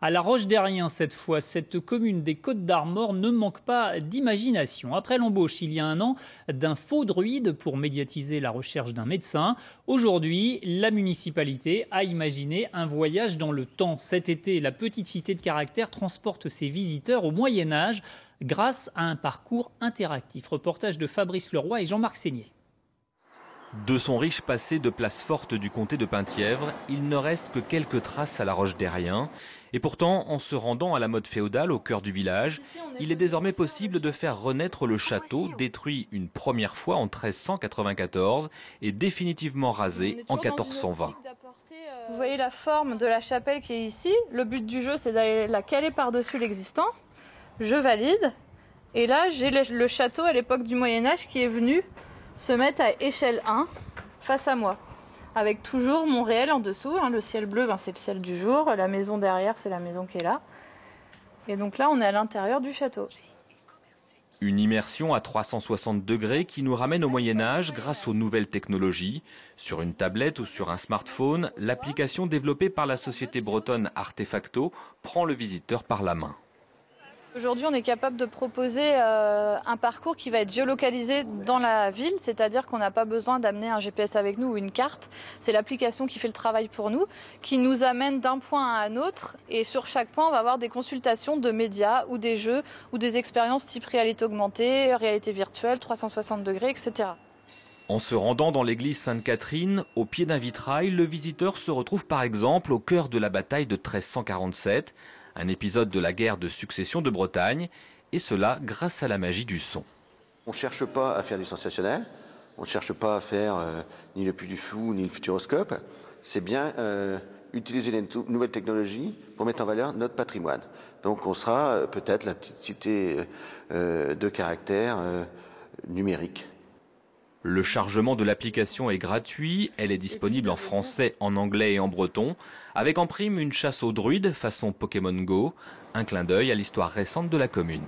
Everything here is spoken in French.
À La Roche-Derrien, cette fois, cette commune des Côtes-d'Armor ne manque pas d'imagination. Après l'embauche, il y a un an, d'un faux druide pour médiatiser la recherche d'un médecin, aujourd'hui, la municipalité a imaginé un voyage dans le temps. Cet été, la petite cité de Caractère transporte ses visiteurs au Moyen-Âge grâce à un parcours interactif. Reportage de Fabrice Leroy et Jean-Marc Seigné. De son riche passé de place forte du comté de Penthièvre, il ne reste que quelques traces à La Roche-Derrien. Et pourtant, en se rendant à la mode féodale au cœur du village, il est désormais possible de faire renaître le château, détruit une première fois en 1394 et définitivement rasé en 1420. Vous voyez la forme de la chapelle qui est ici. Le but du jeu, c'est d'aller la caler par-dessus l'existant. Je valide. Et là, j'ai le château à l'époque du Moyen-Âge qui est venu se mettre à échelle 1 face à moi, avec toujours mon réel en dessous. Le ciel bleu, c'est le ciel du jour. La maison derrière, c'est la maison qui est là. Et donc là, on est à l'intérieur du château. Une immersion à 360 degrés qui nous ramène au Moyen-Âge grâce aux nouvelles technologies. Sur une tablette ou sur un smartphone, l'application développée par la société bretonne Artefacto prend le visiteur par la main. Aujourd'hui, on est capable de proposer un parcours qui va être géolocalisé dans la ville, c'est-à-dire qu'on n'a pas besoin d'amener un GPS avec nous ou une carte. C'est l'application qui fait le travail pour nous, qui nous amène d'un point à un autre. Et sur chaque point, on va avoir des consultations de médias ou des jeux ou des expériences type réalité augmentée, réalité virtuelle, 360 degrés, etc. En se rendant dans l'église Sainte-Catherine, au pied d'un vitrail, le visiteur se retrouve par exemple au cœur de la bataille de 1347, un épisode de la guerre de succession de Bretagne, et cela grâce à la magie du son. On ne cherche pas à faire du sensationnel, on ne cherche pas à faire ni le Puy du Fou, ni le Futuroscope, c'est bien utiliser les nouvelles technologies pour mettre en valeur notre patrimoine. Donc on sera peut-être la petite cité de Caractère numérique. Le chargement de l'application est gratuit, elle est disponible en français, en anglais et en breton, avec en prime une chasse aux druides façon Pokémon Go, un clin d'œil à l'histoire récente de la commune.